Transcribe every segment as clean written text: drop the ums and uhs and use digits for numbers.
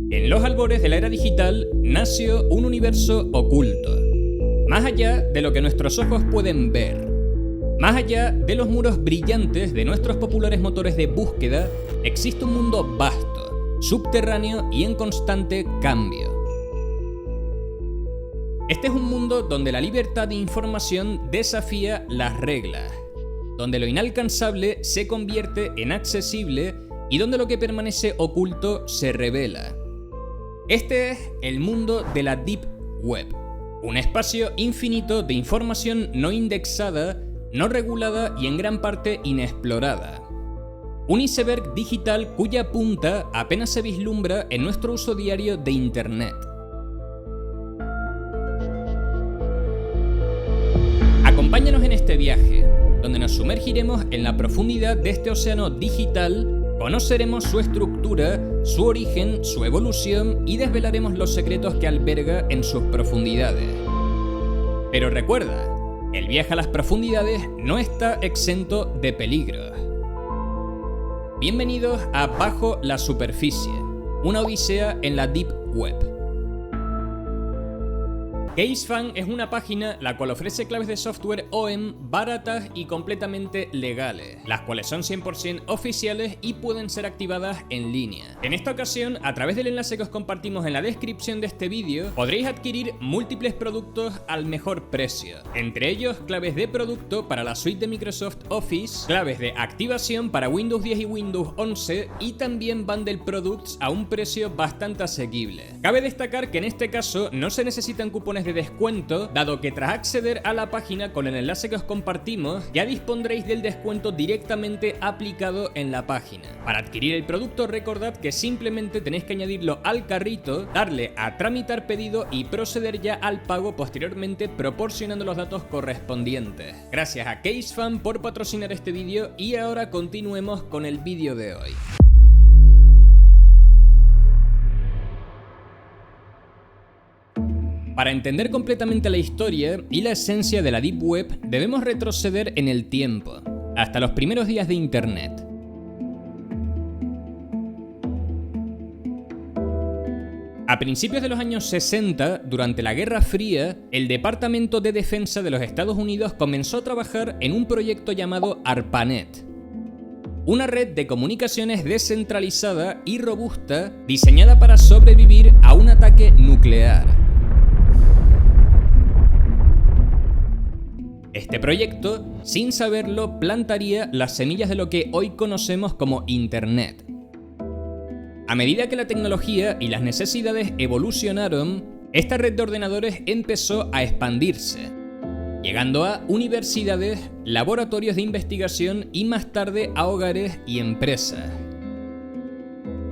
En los albores de la era digital nació un universo oculto, más allá de lo que nuestros ojos pueden ver. Más allá de los muros brillantes de nuestros populares motores de búsqueda, existe un mundo vasto, subterráneo y en constante cambio. Este es un mundo donde la libertad de información desafía las reglas, donde lo inalcanzable se convierte en accesible y donde lo que permanece oculto se revela. Este es el mundo de la Deep Web, un espacio infinito de información no indexada, no regulada y en gran parte inexplorada. Un iceberg digital cuya punta apenas se vislumbra en nuestro uso diario de Internet. Acompáñanos en este viaje, donde nos sumergiremos en la profundidad de este océano digital, conoceremos su estructura, su origen, su evolución y desvelaremos los secretos que alberga en sus profundidades. Pero recuerda, el viaje a las profundidades no está exento de peligros. Bienvenidos a Bajo la Superficie, una odisea en la Deep Web. CaseFan es una página la cual ofrece claves de software OEM baratas y completamente legales, las cuales son 100% oficiales y pueden ser activadas en línea. En esta ocasión, a través del enlace que os compartimos en la descripción de este vídeo, podréis adquirir múltiples productos al mejor precio, entre ellos claves de producto para la suite de Microsoft Office, claves de activación para Windows 10 y Windows 11 y también bundle products a un precio bastante asequible. Cabe destacar que en este caso no se necesitan cupones de descuento, dado que tras acceder a la página con el enlace que os compartimos, ya dispondréis del descuento directamente aplicado en la página. Para adquirir el producto, recordad que simplemente tenéis que añadirlo al carrito, darle a tramitar pedido y proceder ya al pago posteriormente proporcionando los datos correspondientes. Gracias a CaseFan por patrocinar este vídeo y ahora continuemos con el vídeo de hoy. Para entender completamente la historia y la esencia de la Deep Web, debemos retroceder en el tiempo, hasta los primeros días de Internet. A principios de los años 60, durante la Guerra Fría, el Departamento de Defensa de los Estados Unidos comenzó a trabajar en un proyecto llamado ARPANET, una red de comunicaciones descentralizada y robusta diseñada para sobrevivir a un ataque nuclear. Este proyecto, sin saberlo, plantaría las semillas de lo que hoy conocemos como Internet. A medida que la tecnología y las necesidades evolucionaron, esta red de ordenadores empezó a expandirse, llegando a universidades, laboratorios de investigación y más tarde a hogares y empresas.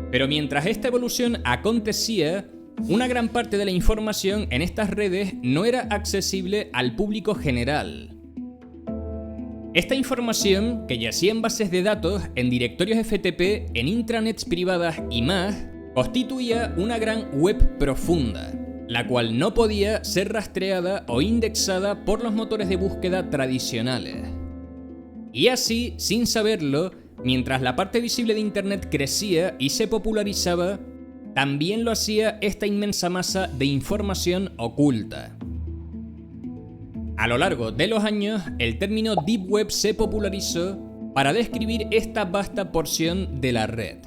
Pero mientras esta evolución acontecía, una gran parte de la información en estas redes no era accesible al público general. Esta información, que yacía en bases de datos, en directorios FTP, en intranets privadas y más, constituía una gran web profunda, la cual no podía ser rastreada o indexada por los motores de búsqueda tradicionales. Y así, sin saberlo, mientras la parte visible de Internet crecía y se popularizaba, también lo hacía esta inmensa masa de información oculta. A lo largo de los años, el término Deep Web se popularizó para describir esta vasta porción de la red.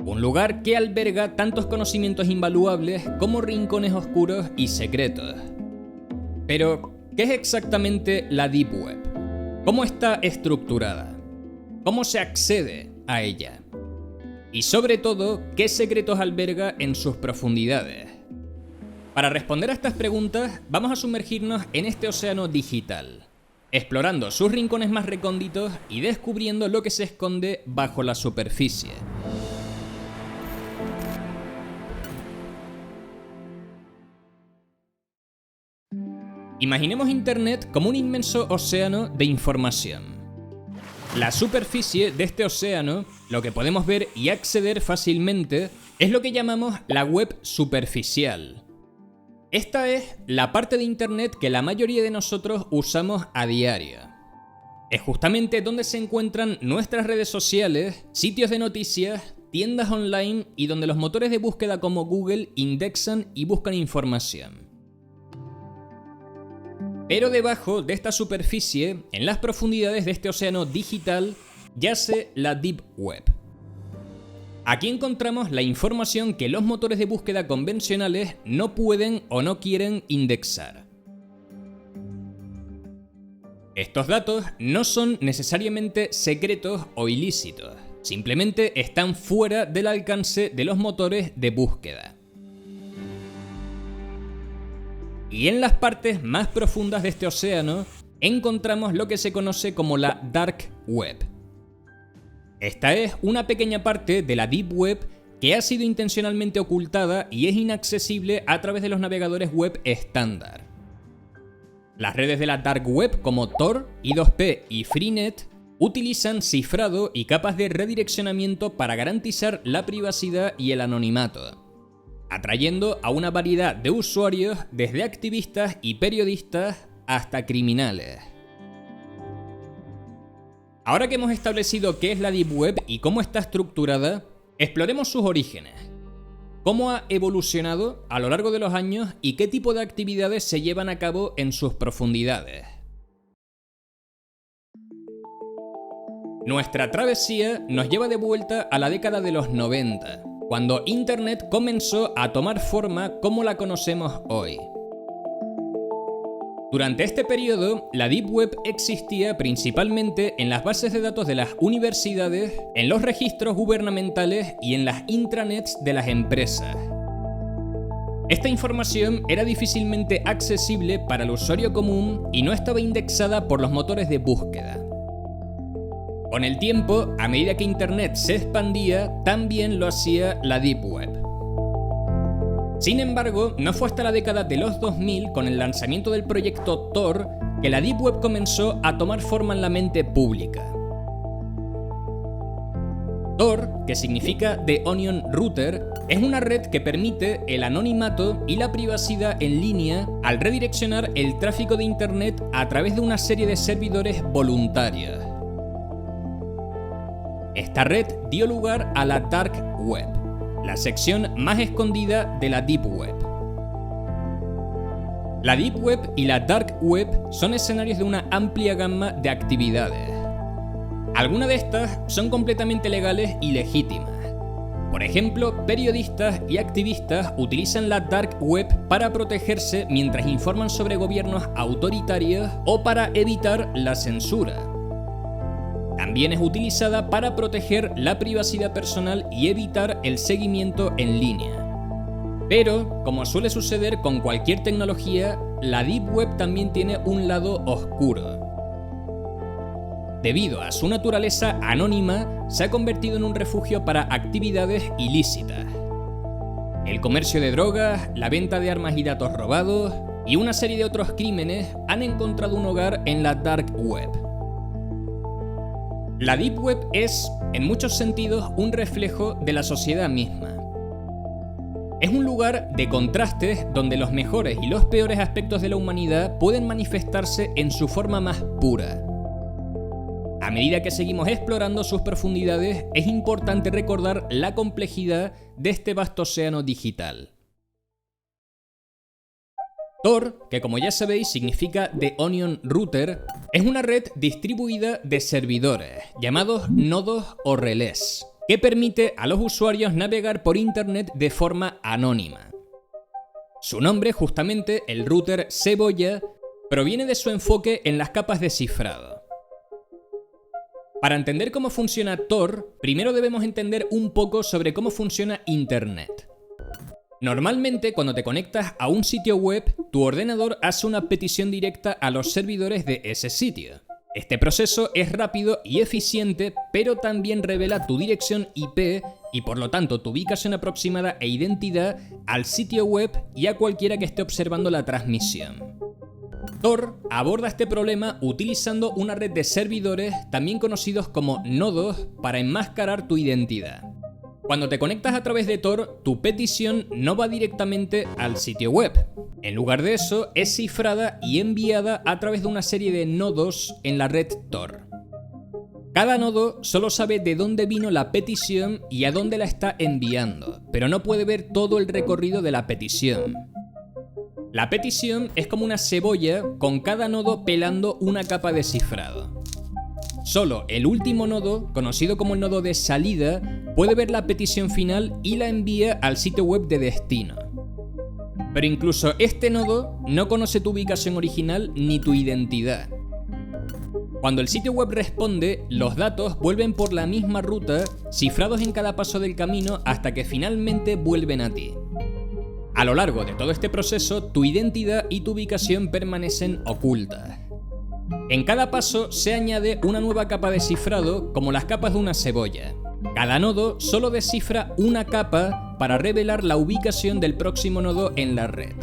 Un lugar que alberga tantos conocimientos invaluables como rincones oscuros y secretos. Pero, ¿qué es exactamente la Deep Web? ¿Cómo está estructurada? ¿Cómo se accede a ella? Y sobre todo, ¿qué secretos alberga en sus profundidades? Para responder a estas preguntas, vamos a sumergirnos en este océano digital, explorando sus rincones más recónditos y descubriendo lo que se esconde bajo la superficie. Imaginemos Internet como un inmenso océano de información. La superficie de este océano, lo que podemos ver y acceder fácilmente, es lo que llamamos la web superficial. Esta es la parte de Internet que la mayoría de nosotros usamos a diario. Es justamente donde se encuentran nuestras redes sociales, sitios de noticias, tiendas online y donde los motores de búsqueda como Google indexan y buscan información. Pero debajo de esta superficie, en las profundidades de este océano digital, yace la Deep Web. Aquí encontramos la información que los motores de búsqueda convencionales no pueden o no quieren indexar. Estos datos no son necesariamente secretos o ilícitos, simplemente están fuera del alcance de los motores de búsqueda. Y en las partes más profundas de este océano encontramos lo que se conoce como la Dark Web. Esta es una pequeña parte de la Deep Web que ha sido intencionalmente ocultada y es inaccesible a través de los navegadores web estándar. Las redes de la Dark Web como Tor, I2P y Freenet utilizan cifrado y capas de redireccionamiento para garantizar la privacidad y el anonimato, atrayendo a una variedad de usuarios desde activistas y periodistas hasta criminales. Ahora que hemos establecido qué es la Deep Web y cómo está estructurada, exploremos sus orígenes, cómo ha evolucionado a lo largo de los años y qué tipo de actividades se llevan a cabo en sus profundidades. Nuestra travesía nos lleva de vuelta a la década de los 90, cuando Internet comenzó a tomar forma como la conocemos hoy. Durante este periodo, la Deep Web existía principalmente en las bases de datos de las universidades, en los registros gubernamentales y en las intranets de las empresas. Esta información era difícilmente accesible para el usuario común y no estaba indexada por los motores de búsqueda. Con el tiempo, a medida que Internet se expandía, también lo hacía la Deep Web. Sin embargo, no fue hasta la década de los 2000, con el lanzamiento del proyecto Tor, que la Deep Web comenzó a tomar forma en la mente pública. Tor, que significa The Onion Router, es una red que permite el anonimato y la privacidad en línea al redireccionar el tráfico de Internet a través de una serie de servidores voluntarios. Esta red dio lugar a la Dark Web, la sección más escondida de la Deep Web. La Deep Web y la Dark Web son escenarios de una amplia gama de actividades. Algunas de estas son completamente legales y legítimas. Por ejemplo, periodistas y activistas utilizan la Dark Web para protegerse mientras informan sobre gobiernos autoritarios o para evitar la censura. También es utilizada para proteger la privacidad personal y evitar el seguimiento en línea. Pero, como suele suceder con cualquier tecnología, la Deep Web también tiene un lado oscuro. Debido a su naturaleza anónima, se ha convertido en un refugio para actividades ilícitas. El comercio de drogas, la venta de armas y datos robados, y una serie de otros crímenes han encontrado un hogar en la Dark Web. La Deep Web es, en muchos sentidos, un reflejo de la sociedad misma. Es un lugar de contrastes donde los mejores y los peores aspectos de la humanidad pueden manifestarse en su forma más pura. A medida que seguimos explorando sus profundidades, es importante recordar la complejidad de este vasto océano digital. Tor, que como ya sabéis significa The Onion Router, es una red distribuida de servidores, llamados nodos o relés, que permite a los usuarios navegar por Internet de forma anónima. Su nombre, justamente el router Cebolla, proviene de su enfoque en las capas de cifrado. Para entender cómo funciona Tor, primero debemos entender un poco sobre cómo funciona Internet. Normalmente, cuando te conectas a un sitio web, tu ordenador hace una petición directa a los servidores de ese sitio. Este proceso es rápido y eficiente, pero también revela tu dirección IP y por lo tanto tu ubicación aproximada e identidad al sitio web y a cualquiera que esté observando la transmisión. Tor aborda este problema utilizando una red de servidores, también conocidos como nodos, para enmascarar tu identidad. Cuando te conectas a través de Tor, tu petición no va directamente al sitio web. En lugar de eso, es cifrada y enviada a través de una serie de nodos en la red Tor. Cada nodo solo sabe de dónde vino la petición y a dónde la está enviando, pero no puede ver todo el recorrido de la petición. La petición es como una cebolla con cada nodo pelando una capa de cifrado. Solo el último nodo, conocido como el nodo de salida, puede ver la petición final y la envía al sitio web de destino. Pero incluso este nodo no conoce tu ubicación original ni tu identidad. Cuando el sitio web responde, los datos vuelven por la misma ruta, cifrados en cada paso del camino hasta que finalmente vuelven a ti. A lo largo de todo este proceso, tu identidad y tu ubicación permanecen ocultas. En cada paso se añade una nueva capa de cifrado, como las capas de una cebolla. Cada nodo solo descifra una capa para revelar la ubicación del próximo nodo en la red.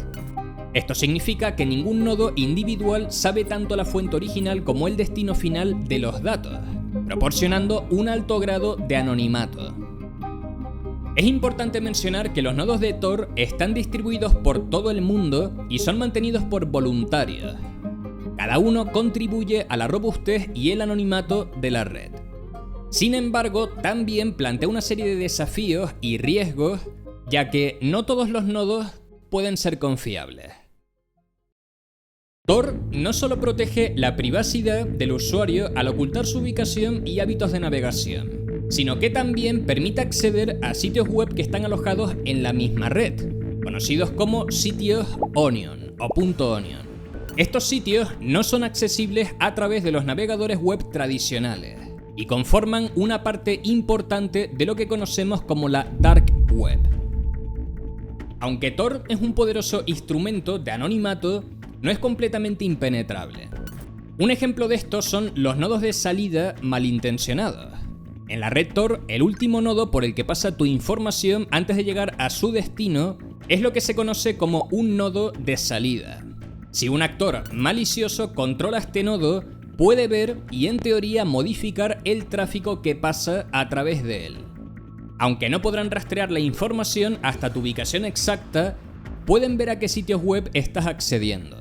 Esto significa que ningún nodo individual sabe tanto la fuente original como el destino final de los datos, proporcionando un alto grado de anonimato. Es importante mencionar que los nodos de Tor están distribuidos por todo el mundo y son mantenidos por voluntarios. Cada uno contribuye a la robustez y el anonimato de la red. Sin embargo, también plantea una serie de desafíos y riesgos, ya que no todos los nodos pueden ser confiables. Tor no solo protege la privacidad del usuario al ocultar su ubicación y hábitos de navegación, sino que también permite acceder a sitios web que están alojados en la misma red, conocidos como sitios Onion o .onion. Estos sitios no son accesibles a través de los navegadores web tradicionales y conforman una parte importante de lo que conocemos como la Dark Web. Aunque Tor es un poderoso instrumento de anonimato, no es completamente impenetrable. Un ejemplo de esto son los nodos de salida malintencionados. En la red Tor, el último nodo por el que pasa tu información antes de llegar a su destino es lo que se conoce como un nodo de salida. Si un actor malicioso controla este nodo, puede ver y en teoría modificar el tráfico que pasa a través de él. Aunque no podrán rastrear la información hasta tu ubicación exacta, pueden ver a qué sitios web estás accediendo.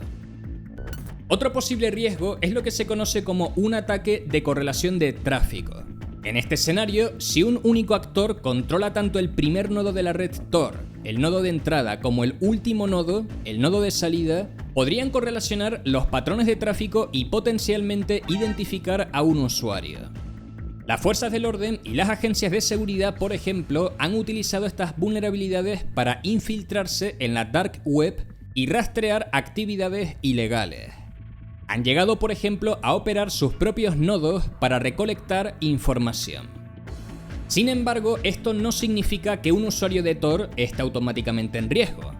Otro posible riesgo es lo que se conoce como un ataque de correlación de tráfico. En este escenario, si un único actor controla tanto el primer nodo de la red Tor, el nodo de entrada, como el último nodo, el nodo de salida, podrían correlacionar los patrones de tráfico y potencialmente identificar a un usuario. Las fuerzas del orden y las agencias de seguridad, por ejemplo, han utilizado estas vulnerabilidades para infiltrarse en la Dark Web y rastrear actividades ilegales. Han llegado, por ejemplo, a operar sus propios nodos para recolectar información. Sin embargo, esto no significa que un usuario de Tor esté automáticamente en riesgo.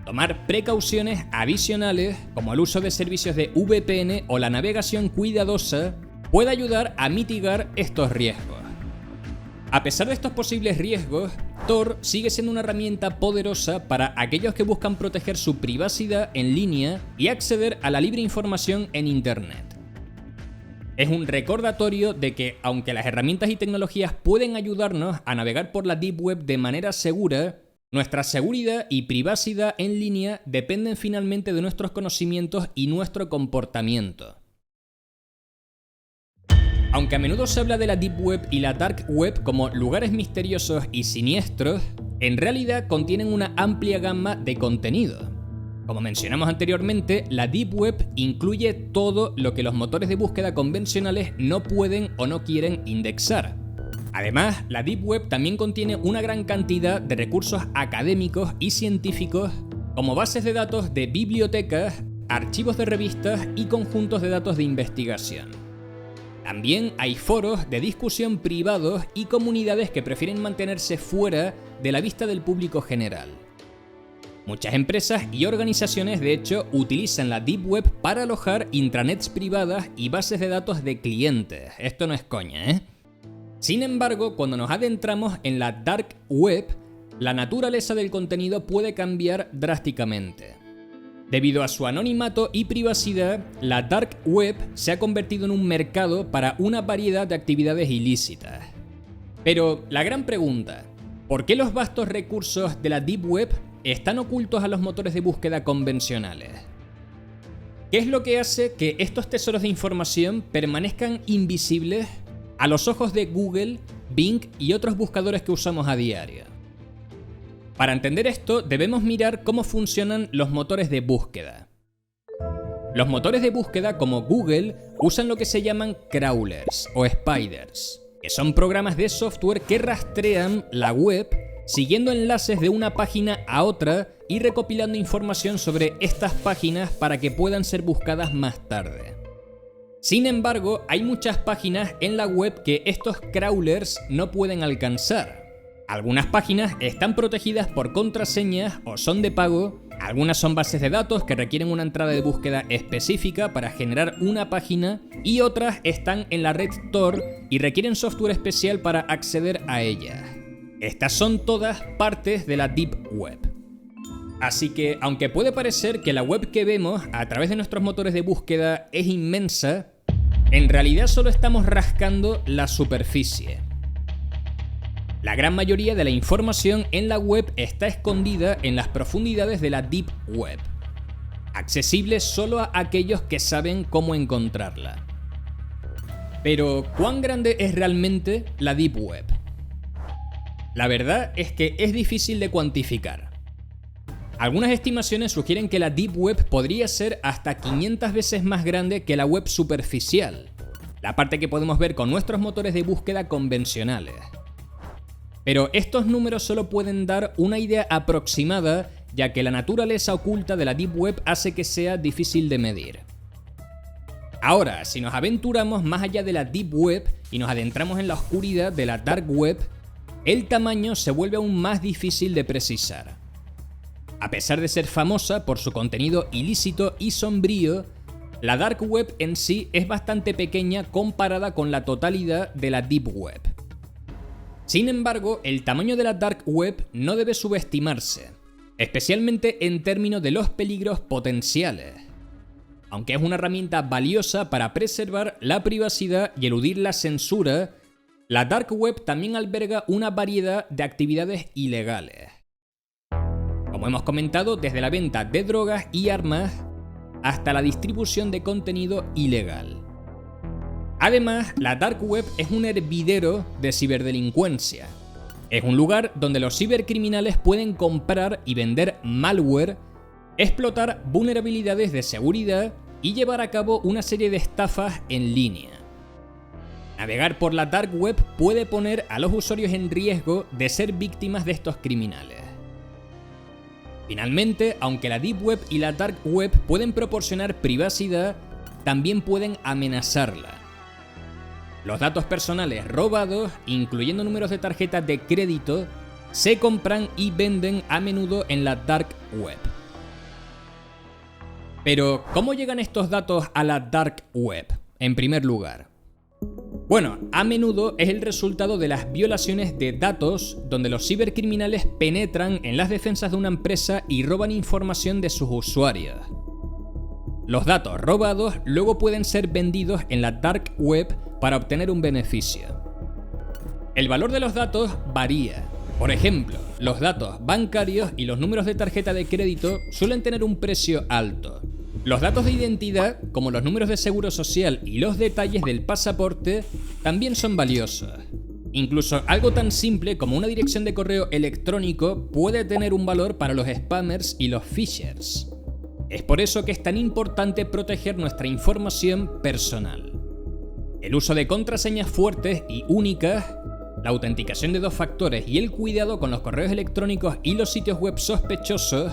Tomar precauciones adicionales, como el uso de servicios de VPN o la navegación cuidadosa, puede ayudar a mitigar estos riesgos. A pesar de estos posibles riesgos, Tor sigue siendo una herramienta poderosa para aquellos que buscan proteger su privacidad en línea y acceder a la libre información en Internet. Es un recordatorio de que, aunque las herramientas y tecnologías pueden ayudarnos a navegar por la Deep Web de manera segura, nuestra seguridad y privacidad en línea dependen finalmente de nuestros conocimientos y nuestro comportamiento. Aunque a menudo se habla de la Deep Web y la Dark Web como lugares misteriosos y siniestros, en realidad contienen una amplia gama de contenido. Como mencionamos anteriormente, la Deep Web incluye todo lo que los motores de búsqueda convencionales no pueden o no quieren indexar. Además, la Deep Web también contiene una gran cantidad de recursos académicos y científicos, como bases de datos de bibliotecas, archivos de revistas y conjuntos de datos de investigación. También hay foros de discusión privados y comunidades que prefieren mantenerse fuera de la vista del público general. Muchas empresas y organizaciones, de hecho, utilizan la Deep Web para alojar intranets privadas y bases de datos de clientes. Esto no es coña, ¿eh? Sin embargo, cuando nos adentramos en la Dark Web, la naturaleza del contenido puede cambiar drásticamente. Debido a su anonimato y privacidad, la Dark Web se ha convertido en un mercado para una variedad de actividades ilícitas. Pero la gran pregunta, ¿por qué los vastos recursos de la Deep Web están ocultos a los motores de búsqueda convencionales? ¿Qué es lo que hace que estos tesoros de información permanezcan invisibles? a los ojos de Google, Bing y otros buscadores que usamos a diario. Para entender esto, debemos mirar cómo funcionan los motores de búsqueda. Los motores de búsqueda como Google usan lo que se llaman crawlers o spiders, que son programas de software que rastrean la web siguiendo enlaces de una página a otra y recopilando información sobre estas páginas para que puedan ser buscadas más tarde. Sin embargo, hay muchas páginas en la web que estos crawlers no pueden alcanzar. Algunas páginas están protegidas por contraseñas o son de pago, algunas son bases de datos que requieren una entrada de búsqueda específica para generar una página y otras están en la red Tor y requieren software especial para acceder a ellas. Estas son todas partes de la Deep Web. Así que, aunque puede parecer que la web que vemos a través de nuestros motores de búsqueda es inmensa, en realidad solo estamos rascando la superficie. La gran mayoría de la información en la web está escondida en las profundidades de la Deep Web, accesible solo a aquellos que saben cómo encontrarla. Pero, ¿cuán grande es realmente la Deep Web? La verdad es que es difícil de cuantificar. Algunas estimaciones sugieren que la Deep Web podría ser hasta 500 veces más grande que la web superficial, la parte que podemos ver con nuestros motores de búsqueda convencionales. Pero estos números solo pueden dar una idea aproximada, ya que la naturaleza oculta de la Deep Web hace que sea difícil de medir. Ahora, si nos aventuramos más allá de la Deep Web y nos adentramos en la oscuridad de la Dark Web, el tamaño se vuelve aún más difícil de precisar. A pesar de ser famosa por su contenido ilícito y sombrío, la Dark Web en sí es bastante pequeña comparada con la totalidad de la Deep Web. Sin embargo, el tamaño de la Dark Web no debe subestimarse, especialmente en términos de los peligros potenciales. Aunque es una herramienta valiosa para preservar la privacidad y eludir la censura, la Dark Web también alberga una variedad de actividades ilegales. Como hemos comentado, desde la venta de drogas y armas hasta la distribución de contenido ilegal. Además, la Dark Web es un hervidero de ciberdelincuencia. Es un lugar donde los cibercriminales pueden comprar y vender malware, explotar vulnerabilidades de seguridad y llevar a cabo una serie de estafas en línea. Navegar por la Dark Web puede poner a los usuarios en riesgo de ser víctimas de estos criminales. Finalmente, aunque la Deep Web y la Dark Web pueden proporcionar privacidad, también pueden amenazarla. Los datos personales robados, incluyendo números de tarjetas de crédito, se compran y venden a menudo en la Dark Web. Pero, ¿cómo llegan estos datos a la Dark Web? En primer lugar, bueno, a menudo es el resultado de las violaciones de datos donde los cibercriminales penetran en las defensas de una empresa y roban información de sus usuarios. Los datos robados luego pueden ser vendidos en la Dark Web para obtener un beneficio. El valor de los datos varía. Por ejemplo, los datos bancarios y los números de tarjeta de crédito suelen tener un precio alto. Los datos de identidad, como los números de seguro social y los detalles del pasaporte, también son valiosos. Incluso algo tan simple como una dirección de correo electrónico puede tener un valor para los spammers y los phishers. Es por eso que es tan importante proteger nuestra información personal. El uso de contraseñas fuertes y únicas, la autenticación de 2 factores y el cuidado con los correos electrónicos y los sitios web sospechosos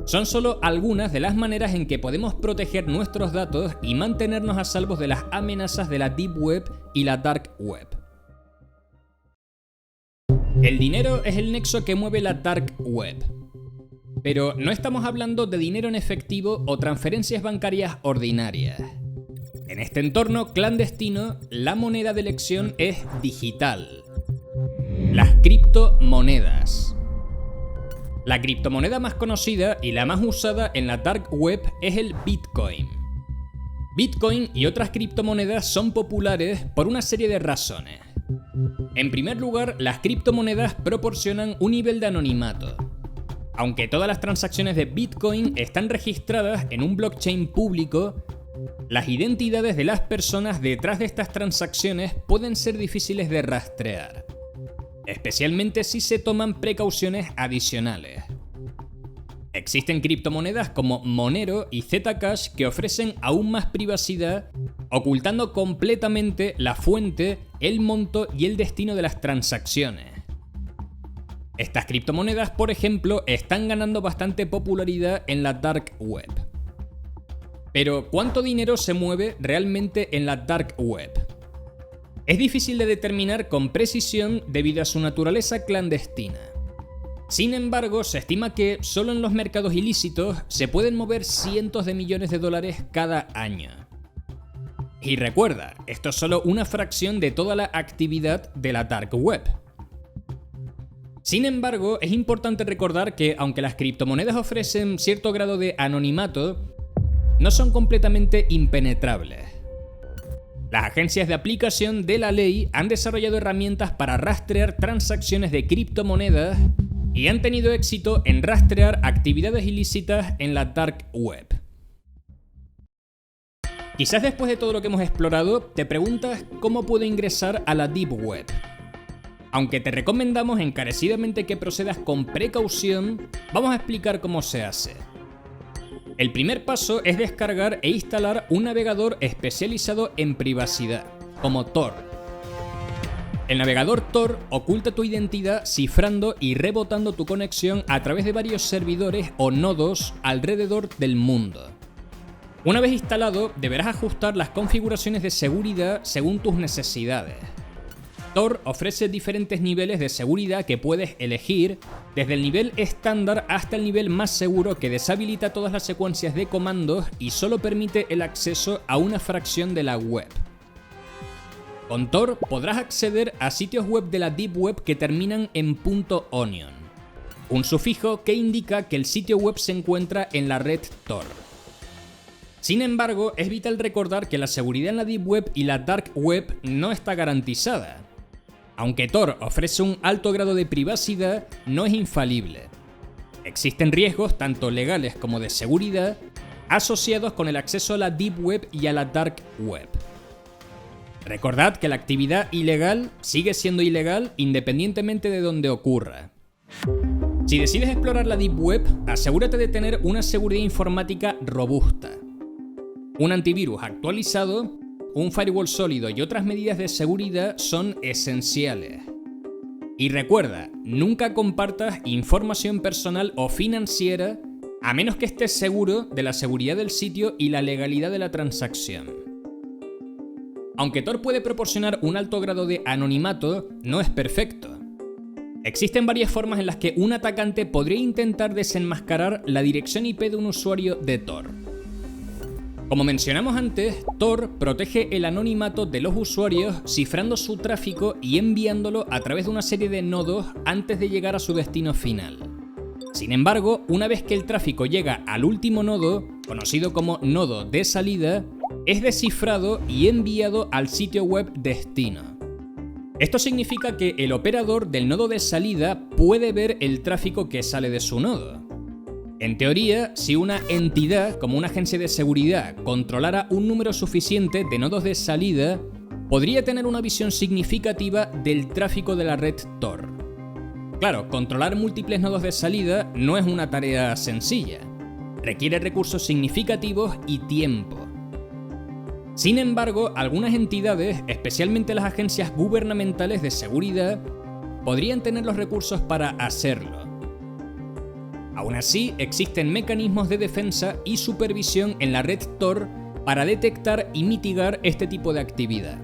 son solo algunas de las maneras en que podemos proteger nuestros datos y mantenernos a salvo de las amenazas de la Deep Web y la Dark Web. El dinero es el nexo que mueve la Dark Web. Pero no estamos hablando de dinero en efectivo o transferencias bancarias ordinarias. En este entorno clandestino, la moneda de elección es digital. Las criptomonedas. La criptomoneda más conocida y la más usada en la Dark Web es el Bitcoin. Bitcoin y otras criptomonedas son populares por una serie de razones. En primer lugar, las criptomonedas proporcionan un nivel de anonimato. Aunque todas las transacciones de Bitcoin están registradas en un blockchain público, las identidades de las personas detrás de estas transacciones pueden ser difíciles de rastrear, especialmente si se toman precauciones adicionales. Existen criptomonedas como Monero y Zcash que ofrecen aún más privacidad, ocultando completamente la fuente, el monto y el destino de las transacciones. Estas criptomonedas, por ejemplo, están ganando bastante popularidad en la Dark Web. Pero, ¿cuánto dinero se mueve realmente en la Dark Web? Es difícil de determinar con precisión debido a su naturaleza clandestina. Sin embargo, se estima que solo en los mercados ilícitos se pueden mover cientos de millones de dólares cada año. Y recuerda, esto es solo una fracción de toda la actividad de la Dark Web. Sin embargo, es importante recordar que aunque las criptomonedas ofrecen cierto grado de anonimato, no son completamente impenetrables. Las agencias de aplicación de la ley han desarrollado herramientas para rastrear transacciones de criptomonedas y han tenido éxito en rastrear actividades ilícitas en la Dark Web. Quizás después de todo lo que hemos explorado, te preguntas cómo puedo ingresar a la Deep Web. Aunque te recomendamos encarecidamente que procedas con precaución, vamos a explicar cómo se hace. El primer paso es descargar e instalar un navegador especializado en privacidad, como Tor. El navegador Tor oculta tu identidad cifrando y rebotando tu conexión a través de varios servidores o nodos alrededor del mundo. Una vez instalado, deberás ajustar las configuraciones de seguridad según tus necesidades. Tor ofrece diferentes niveles de seguridad que puedes elegir, desde el nivel estándar hasta el nivel más seguro que deshabilita todas las secuencias de comandos y solo permite el acceso a una fracción de la web. Con Tor podrás acceder a sitios web de la Deep Web que terminan en .onion, un sufijo que indica que el sitio web se encuentra en la red Tor. Sin embargo, es vital recordar que la seguridad en la Deep Web y la Dark Web no está garantizada. Aunque Tor ofrece un alto grado de privacidad, no es infalible. Existen riesgos, tanto legales como de seguridad, asociados con el acceso a la Deep Web y a la Dark Web. Recordad que la actividad ilegal sigue siendo ilegal independientemente de donde ocurra. Si decides explorar la Deep Web, asegúrate de tener una seguridad informática robusta, un antivirus actualizado, un firewall sólido y otras medidas de seguridad son esenciales. Y recuerda, nunca compartas información personal o financiera a menos que estés seguro de la seguridad del sitio y la legalidad de la transacción. Aunque Tor puede proporcionar un alto grado de anonimato, no es perfecto. Existen varias formas en las que un atacante podría intentar desenmascarar la dirección IP de un usuario de Tor. Como mencionamos antes, Tor protege el anonimato de los usuarios cifrando su tráfico y enviándolo a través de una serie de nodos antes de llegar a su destino final. Sin embargo, una vez que el tráfico llega al último nodo, conocido como nodo de salida, es descifrado y enviado al sitio web destino. Esto significa que el operador del nodo de salida puede ver el tráfico que sale de su nodo. En teoría, si una entidad, como una agencia de seguridad, controlara un número suficiente de nodos de salida, podría tener una visión significativa del tráfico de la red Tor. Claro, controlar múltiples nodos de salida no es una tarea sencilla. Requiere recursos significativos y tiempo. Sin embargo, algunas entidades, especialmente las agencias gubernamentales de seguridad, podrían tener los recursos para hacerlo. Aún así, existen mecanismos de defensa y supervisión en la red Tor para detectar y mitigar este tipo de actividad.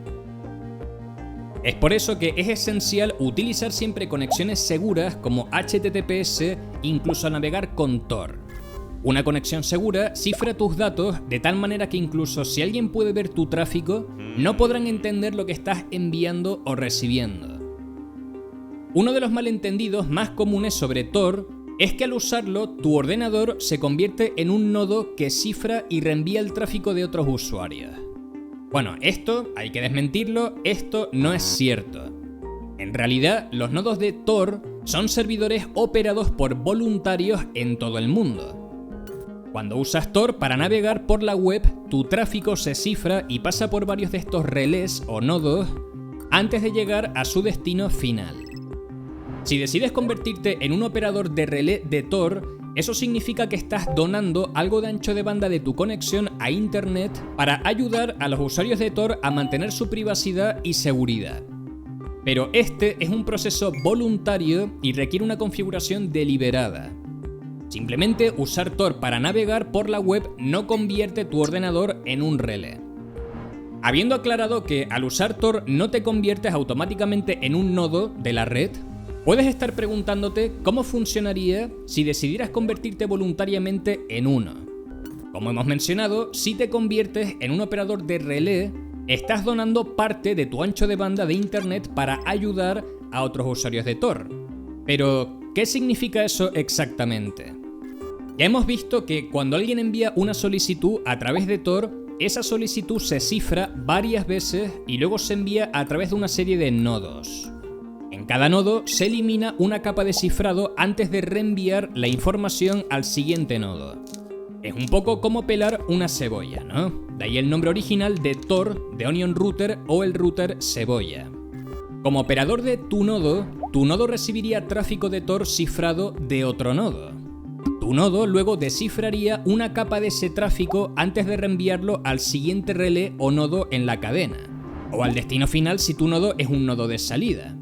Es por eso que es esencial utilizar siempre conexiones seguras como HTTPS, incluso al navegar con Tor. Una conexión segura cifra tus datos de tal manera que incluso si alguien puede ver tu tráfico, no podrán entender lo que estás enviando o recibiendo. Uno de los malentendidos más comunes sobre Tor es que al usarlo, tu ordenador se convierte en un nodo que cifra y reenvía el tráfico de otros usuarios. Bueno, esto hay que desmentirlo, esto no es cierto. En realidad, los nodos de Tor son servidores operados por voluntarios en todo el mundo. Cuando usas Tor para navegar por la web, tu tráfico se cifra y pasa por varios de estos relés o nodos antes de llegar a su destino final. Si decides convertirte en un operador de relé de Tor, eso significa que estás donando algo de ancho de banda de tu conexión a Internet para ayudar a los usuarios de Tor a mantener su privacidad y seguridad. Pero este es un proceso voluntario y requiere una configuración deliberada. Simplemente usar Tor para navegar por la web no convierte tu ordenador en un relé. Habiendo aclarado que al usar Tor no te conviertes automáticamente en un nodo de la red, puedes estar preguntándote cómo funcionaría si decidieras convertirte voluntariamente en uno. Como hemos mencionado, si te conviertes en un operador de relé, estás donando parte de tu ancho de banda de Internet para ayudar a otros usuarios de Tor. Pero, ¿qué significa eso exactamente? Ya hemos visto que cuando alguien envía una solicitud a través de Tor, esa solicitud se cifra varias veces y luego se envía a través de una serie de nodos. En cada nodo se elimina una capa de cifrado antes de reenviar la información al siguiente nodo. Es un poco como pelar una cebolla, ¿no? De ahí el nombre original de Tor, de Onion Router o el router cebolla. Como operador de tu nodo recibiría tráfico de Tor cifrado de otro nodo. Tu nodo luego descifraría una capa de ese tráfico antes de reenviarlo al siguiente relé o nodo en la cadena, o al destino final si tu nodo es un nodo de salida.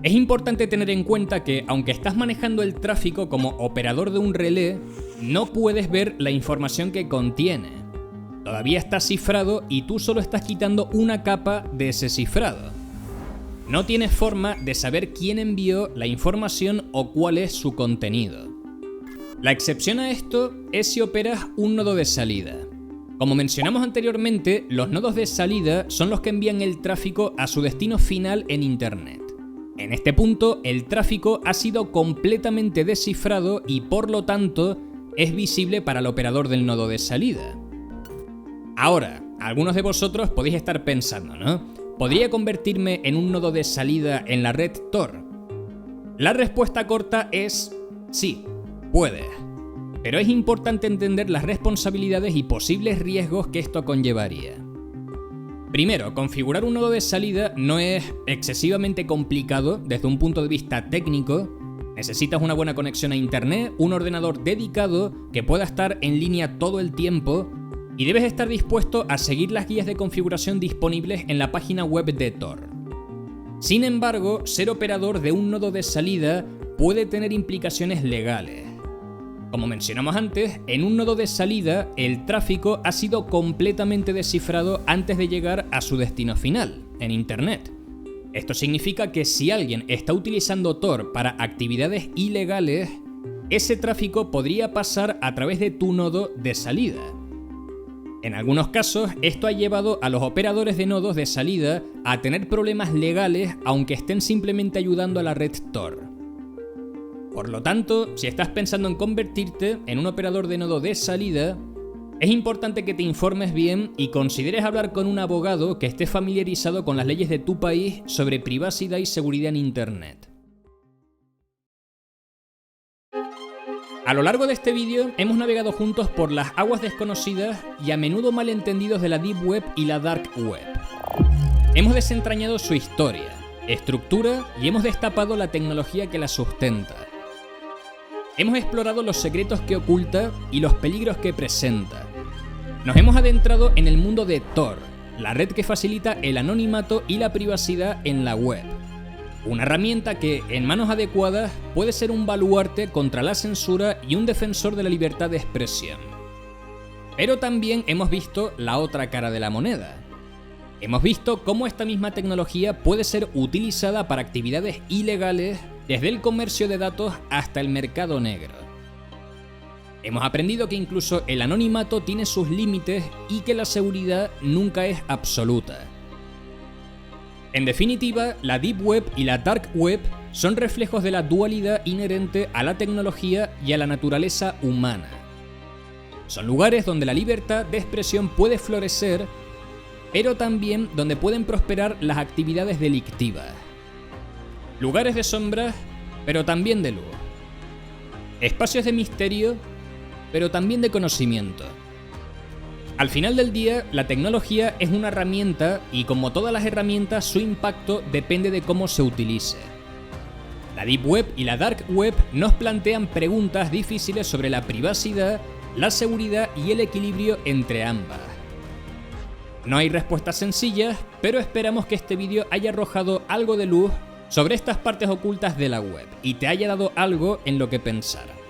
Es importante tener en cuenta que, aunque estás manejando el tráfico como operador de un relé, no puedes ver la información que contiene. Todavía está cifrado y tú solo estás quitando una capa de ese cifrado. No tienes forma de saber quién envió la información o cuál es su contenido. La excepción a esto es si operas un nodo de salida. Como mencionamos anteriormente, los nodos de salida son los que envían el tráfico a su destino final en Internet. En este punto, el tráfico ha sido completamente descifrado y por lo tanto es visible para el operador del nodo de salida. Ahora, algunos de vosotros podéis estar pensando, ¿no? ¿Podría convertirme en un nodo de salida en la red Tor? La respuesta corta es sí, puedes. Pero es importante entender las responsabilidades y posibles riesgos que esto conllevaría. Primero, configurar un nodo de salida no es excesivamente complicado desde un punto de vista técnico. Necesitas una buena conexión a Internet, un ordenador dedicado que pueda estar en línea todo el tiempo y debes estar dispuesto a seguir las guías de configuración disponibles en la página web de Tor. Sin embargo, ser operador de un nodo de salida puede tener implicaciones legales. Como mencionamos antes, en un nodo de salida, el tráfico ha sido completamente descifrado antes de llegar a su destino final, en Internet. Esto significa que si alguien está utilizando Tor para actividades ilegales, ese tráfico podría pasar a través de tu nodo de salida. En algunos casos, esto ha llevado a los operadores de nodos de salida a tener problemas legales aunque estén simplemente ayudando a la red Tor. Por lo tanto, si estás pensando en convertirte en un operador de nodo de salida, es importante que te informes bien y consideres hablar con un abogado que esté familiarizado con las leyes de tu país sobre privacidad y seguridad en Internet. A lo largo de este vídeo hemos navegado juntos por las aguas desconocidas y a menudo malentendidos de la Deep Web y la Dark Web. Hemos desentrañado su historia, estructura y hemos destapado la tecnología que la sustenta. Hemos explorado los secretos que oculta y los peligros que presenta. Nos hemos adentrado en el mundo de Tor, la red que facilita el anonimato y la privacidad en la web. Una herramienta que, en manos adecuadas, puede ser un baluarte contra la censura y un defensor de la libertad de expresión. Pero también hemos visto la otra cara de la moneda. Hemos visto cómo esta misma tecnología puede ser utilizada para actividades ilegales, desde el comercio de datos hasta el mercado negro. Hemos aprendido que incluso el anonimato tiene sus límites y que la seguridad nunca es absoluta. En definitiva, la Deep Web y la Dark Web son reflejos de la dualidad inherente a la tecnología y a la naturaleza humana. Son lugares donde la libertad de expresión puede florecer, pero también donde pueden prosperar las actividades delictivas. Lugares de sombras, pero también de luz. Espacios de misterio, pero también de conocimiento. Al final del día, la tecnología es una herramienta y como todas las herramientas, su impacto depende de cómo se utilice. La Deep Web y la Dark Web nos plantean preguntas difíciles sobre la privacidad, la seguridad y el equilibrio entre ambas. No hay respuestas sencillas, pero esperamos que este vídeo haya arrojado algo de luz sobre estas partes ocultas de la web y te haya dado algo en lo que pensar.